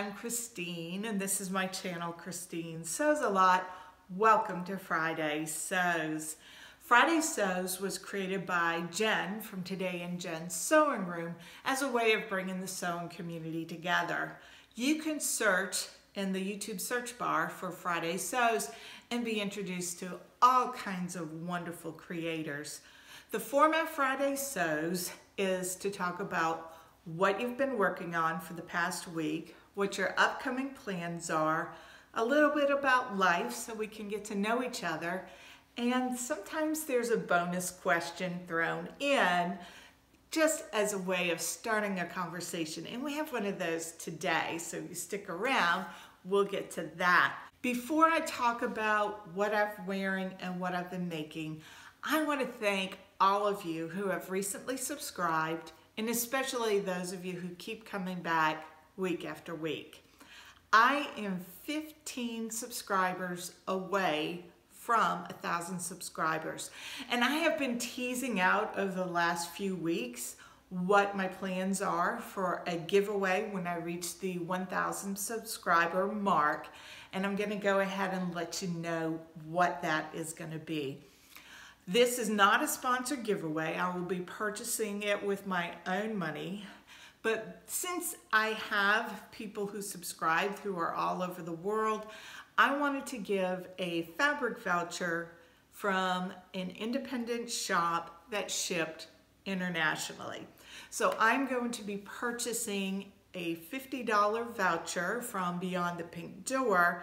I'm Christine, and this is my channel, Christine Sews a Lot. Welcome to Friday Sews. Friday Sews was created by Jen from Today in Jen's Sewing Room as a way of bringing the sewing community together. You can search in the YouTube search bar for Friday Sews and be introduced to all kinds of wonderful creators. The format Friday Sews is to talk about what you've been working on for the past week, what your upcoming plans are, a little bit about life so we can get to know each other, and sometimes there's a bonus question thrown in just as a way of starting a conversation. And we have one of those today, so if you stick around, we'll get to that. Before I talk about what I'm wearing and what I've been making, I want to thank all of you who have recently subscribed, and especially those of you who keep coming back week after week. I am 15 subscribers away from 1,000 subscribers, and I have been teasing out over the last few weeks what my plans are for a giveaway when I reach the 1,000 subscriber mark, and I'm going to go ahead and let you know what that is going to be. This is not a sponsored giveaway. I will be purchasing it with my own money. But since I have people who subscribe who are all over the world, I wanted to give a fabric voucher from an independent shop that shipped internationally. So I'm going to be purchasing a $50 voucher from Beyond the Pink Door,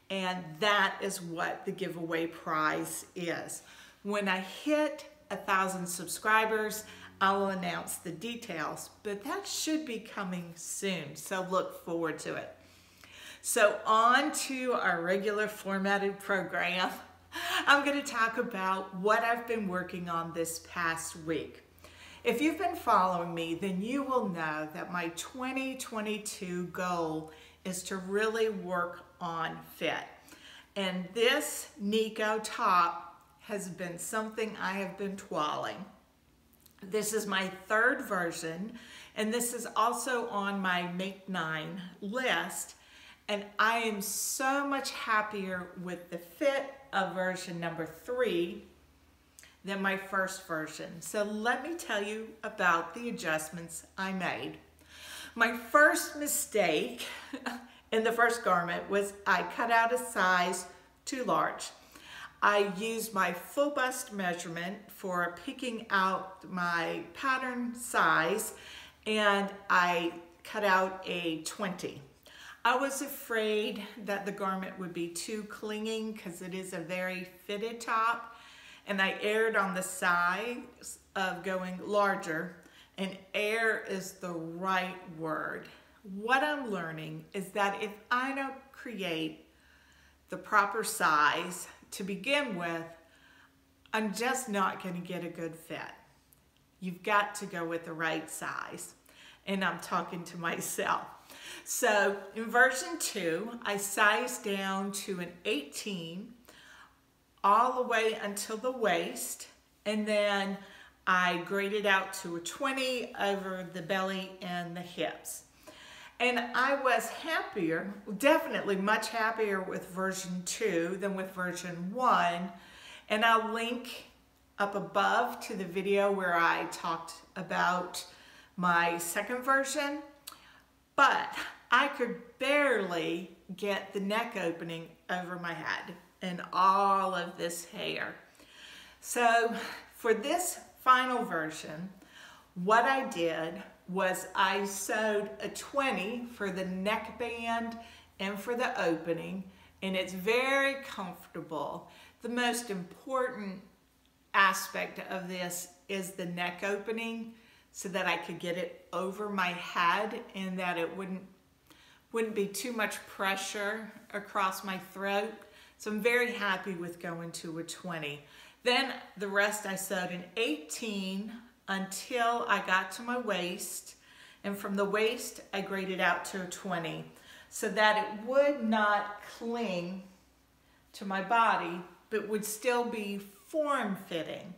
and that is what the giveaway prize is. When I hit 1,000 subscribers, I will announce the details, but that should be coming soon, so look forward to it. So on to our regular formatted program. I'm going to talk about what I've been working on this past week. If you've been following me, then you will know that my 2022 goal is to really work on fit. And this Nikko top has been something I have been toiling. This is my third version, and this is also on my Make 9 list, and I am so much happier with the fit of version number 3 than my first version. So let me tell you about the adjustments I made. My first mistake in the first garment was I cut out a size too large. I used my full bust measurement for picking out my pattern size, and I cut out a 20. I was afraid that the garment would be too clinging because it is a very fitted top, and I erred on the side of going larger, and err is the right word. What I'm learning is that if I don't create the proper size to begin with, I'm just not going to get a good fit. You've got to go with the right size. And I'm talking to myself. So in version 2, I sized down to an 18 all the way until the waist, and then I graded out to a 20 over the belly and the hips. And I was happier, definitely much happier with version 2 than with version 1. And I'll link up above to the video where I talked about my second version. But I could barely get the neck opening over my head and all of this hair. So for this final version, what I did was I sewed a 20 for the neckband and for the opening, and it's very comfortable. The most important aspect of this is the neck opening, so that I could get it over my head and that it wouldn't be too much pressure across my throat. So I'm very happy with going to a 20. Then the rest I sewed an 18 until I got to my waist, and from the waist I graded out to a 20 so that it would not cling to my body but would still be form-fitting.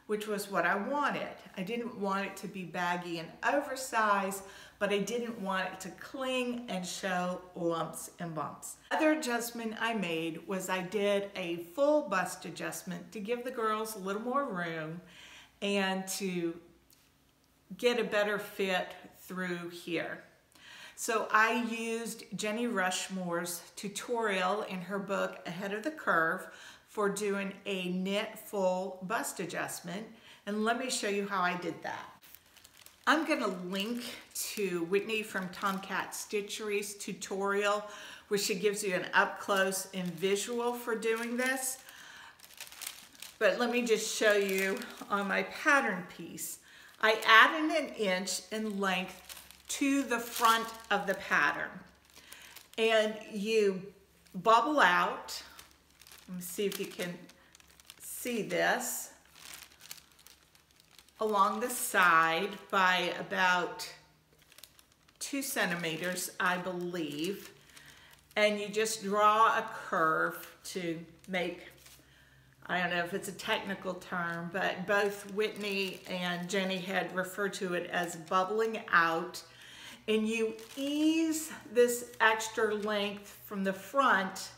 which was what I wanted. I didn't want it to be baggy and oversized, but I didn't want it to cling and show lumps and bumps. Other adjustment I made was I did a full bust adjustment to give the girls a little more room and to get a better fit through here. So I used Jenny Rushmore's tutorial in her book Ahead of the Curve for doing a knit full bust adjustment, and let me show you how I did that. I'm going to link to Whitney from Tomcat Stitchery's tutorial, where she gives you an up close and visual for doing this. But let me just show you on my pattern piece. I added an inch in length to the front of the pattern, and you bubble out. Let me see if you can see this, along the side by about 2 centimeters, I believe, and you just draw a curve to make, I don't know if it's a technical term, but both Whitney and Jenny had referred to it as bubbling out. And you ease this extra length from the front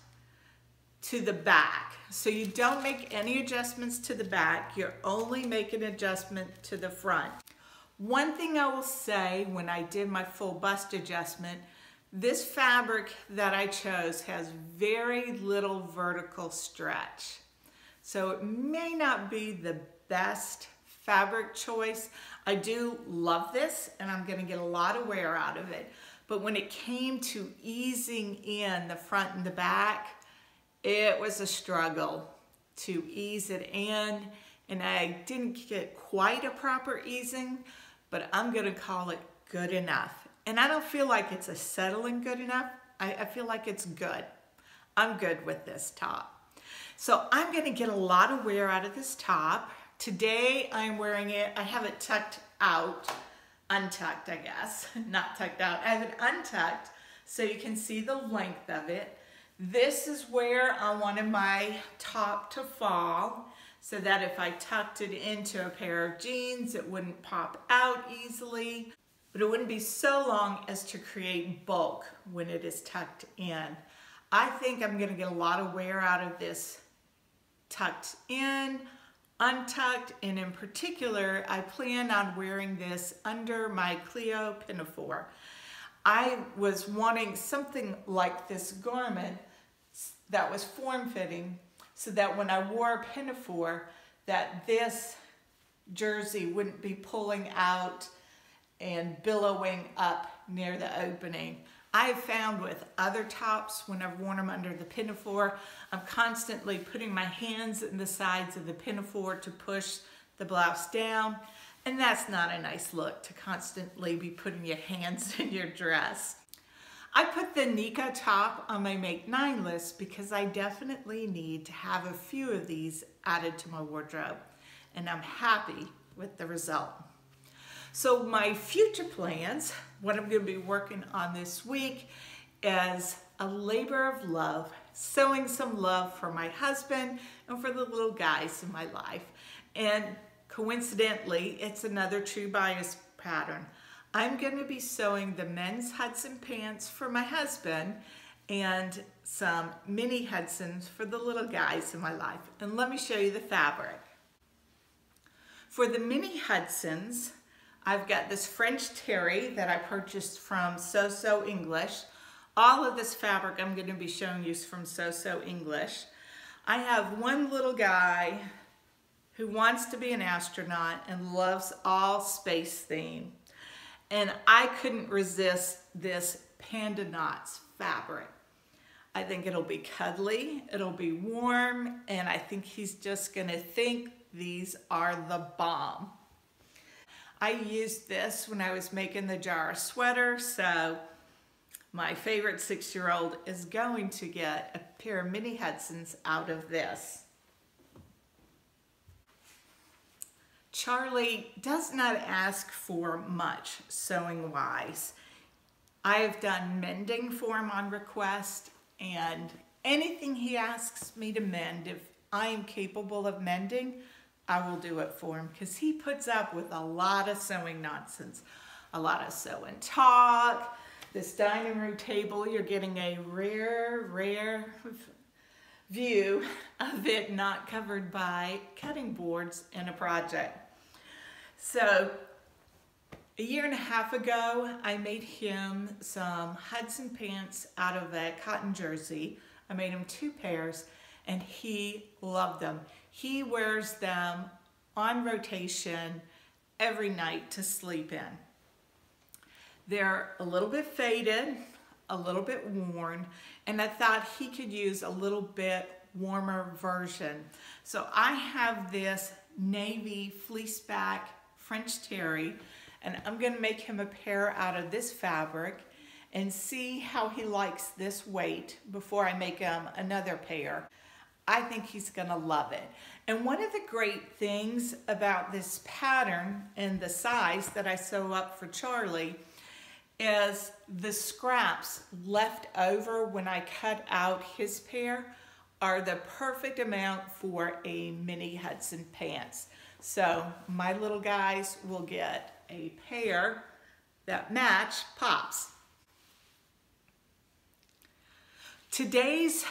to the back. So you don't make any adjustments to the back, you're only making an adjustment to the front. One thing I will say when I did my full bust adjustment, this fabric that I chose has very little vertical stretch. So it may not be the best fabric choice. I do love this and I'm gonna get a lot of wear out of it. But when it came to easing in the front and the back, it was a struggle to ease it in, and I didn't get quite a proper easing, but I'm gonna call it good enough. And I don't feel like it's a settling good enough. I feel like it's good. I'm good with this top. So I'm gonna get a lot of wear out of this top. Today I'm wearing it, I have it tucked out, untucked I guess, not tucked out. I have it untucked so you can see the length of it. This is where I wanted my top to fall so that if I tucked it into a pair of jeans, it wouldn't pop out easily, but it wouldn't be so long as to create bulk when it is tucked in. I think I'm gonna get a lot of wear out of this tucked in, untucked, and in particular, I plan on wearing this under my Clio pinafore. I was wanting something like this garment that was form-fitting so that when I wore a pinafore, that this jersey wouldn't be pulling out and billowing up near the opening. I've found with other tops, when I've worn them under the pinafore, I'm constantly putting my hands in the sides of the pinafore to push the blouse down, and that's not a nice look to constantly be putting your hands in your dress. I put the Nikko top on my Make 9 list because I definitely need to have a few of these added to my wardrobe, and I'm happy with the result. So my future plans, what I'm going to be working on this week, is a labor of love, sowing some love for my husband and for the little guys in my life. And coincidentally, it's another True Bias pattern. I'm going to be sewing the men's Hudson pants for my husband and some mini Hudsons for the little guys in my life. And let me show you the fabric. For the mini Hudsons, I've got this French terry that I purchased from So English. All of this fabric I'm going to be showing you is from So English. I have one little guy who wants to be an astronaut and loves all space theme. And I couldn't resist this Panda Knots fabric. I think it'll be cuddly, it'll be warm, and I think he's just gonna think these are the bomb. I used this when I was making the jar sweater, so my favorite 6-year-old is going to get a pair of mini Hudsons out of this. Charlie does not ask for much sewing wise. I have done mending for him on request, and anything he asks me to mend, if I am capable of mending, I will do it for him because he puts up with a lot of sewing nonsense, a lot of sewing talk. This dining room table, you're getting a rare view of it not covered by cutting boards in a project. So a year and a half ago, I made him some Hudson pants out of a cotton jersey. I made him 2 pairs and he loved them. He wears them on rotation every night to sleep in. They're a little bit faded, a little bit worn, and I thought he could use a little bit warmer version. So I have this navy fleece back French terry, and I'm gonna make him a pair out of this fabric and see how he likes this weight before I make him another pair. I think he's gonna love it. And one of the great things about this pattern and the size that I sew up for Charlie is the scraps left over when I cut out his pair are the perfect amount for a mini Hudson pants. So my little guys will get a pair that match pops. Today's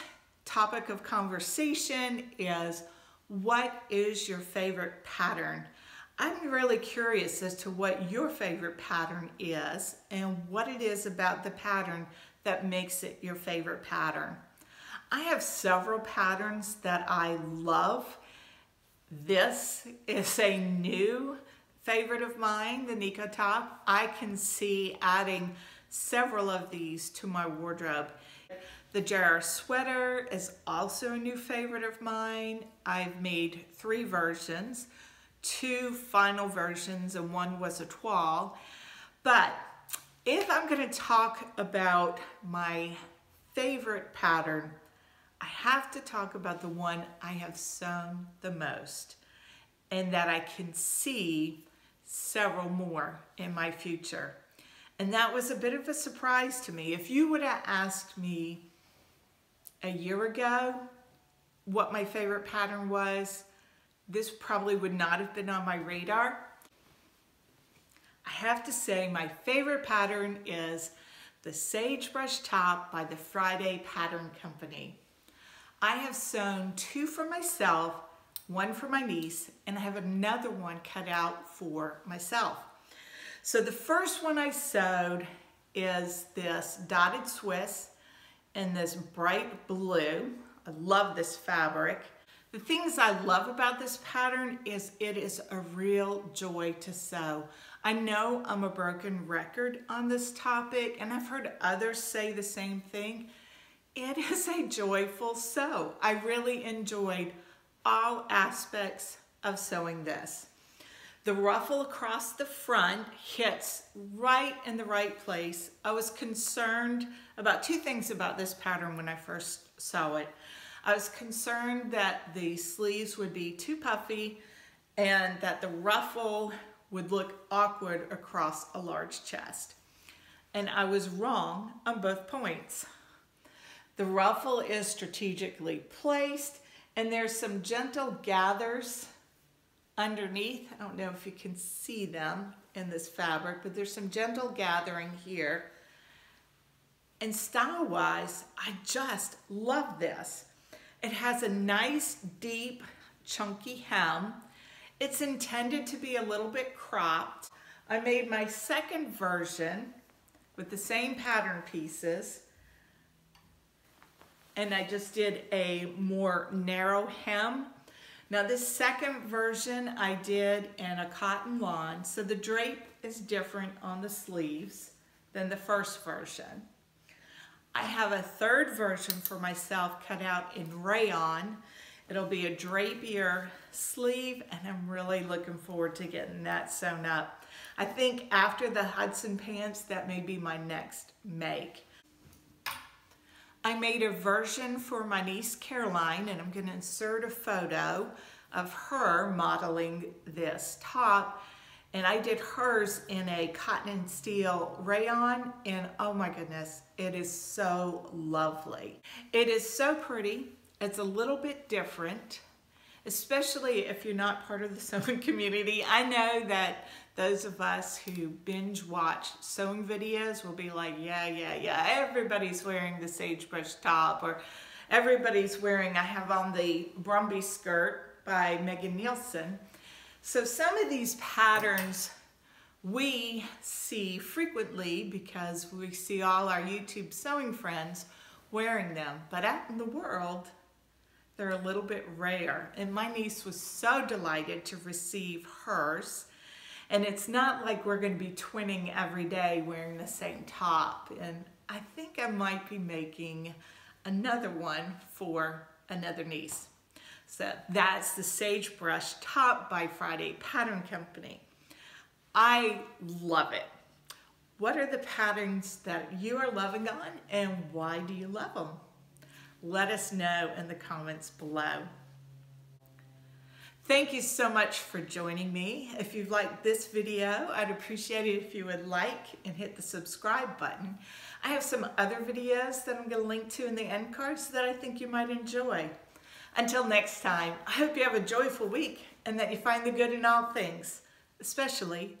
topic of conversation is, what is your favorite pattern? I'm really curious as to what your favorite pattern is and what it is about the pattern that makes it your favorite pattern. I have several patterns that I love. This is a new favorite of mine, the Nikko top. I can see adding several of these to my wardrobe. The Jarrah sweater is also a new favorite of mine. I've made 3 versions, 2 final versions, and 1 was a toile. But if I'm going to talk about my favorite pattern, I have to talk about the one I have sewn the most and that I can see several more in my future. And that was a bit of a surprise to me. If you would have asked me a year ago what my favorite pattern was, this probably would not have been on my radar. I have to say my favorite pattern is the Sagebrush top by the Friday Pattern Company. I have sewn 2 for myself, 1 for my niece, and I have another one cut out for myself. So the first one I sewed is this dotted Swiss in this bright blue. I love this fabric. The things I love about this pattern is it is a real joy to sew. I know I'm a broken record on this topic, and I've heard others say the same thing. It is a joyful sew. I really enjoyed all aspects of sewing this. The ruffle across the front hits right in the right place. I was concerned about 2 things about this pattern when I first saw it. I was concerned that the sleeves would be too puffy and that the ruffle would look awkward across a large chest. And I was wrong on both points. The ruffle is strategically placed and there's some gentle gathers underneath. I don't know if you can see them in this fabric, but there's some gentle gathering here. And style-wise, I just love this. It has a nice, deep, chunky hem. It's intended to be a little bit cropped. I made my second version with the same pattern pieces, and I just did a more narrow hem. Now this second version I did in a cotton lawn, so the drape is different on the sleeves than the first version. I have a third version for myself cut out in rayon. It'll be a drapier sleeve, and I'm really looking forward to getting that sewn up. I think after the Hudson pants, that may be my next make. I made a version for my niece Caroline, and I'm going to insert a photo of her modeling this top. And I did hers in a cotton and steel rayon, and oh my goodness, it is so lovely. It is so pretty. It's a little bit different especially if you're not part of the sewing community. I know that those of us who binge watch sewing videos will be like, yeah, everybody's wearing the Sagebrush top, or everybody's wearing, I have on the Brumby skirt by Megan Nielsen. So some of these patterns we see frequently because we see all our YouTube sewing friends wearing them, but out in the world, they're a little bit rare. And my niece was so delighted to receive hers. And it's not like we're going to be twinning every day wearing the same top. And I think I might be making another one for another niece. So that's the Sagebrush top by Friday Pattern Company. I love it. What are the patterns that you are loving on, and why do you love them? Let us know in the comments below. Thank you so much for joining me. If you've liked this video, I'd appreciate it if you would like and hit the subscribe button. I have some other videos that I'm going to link to in the end cards that I think you might enjoy. Until next time, I hope you have a joyful week and that you find the good in all things, especially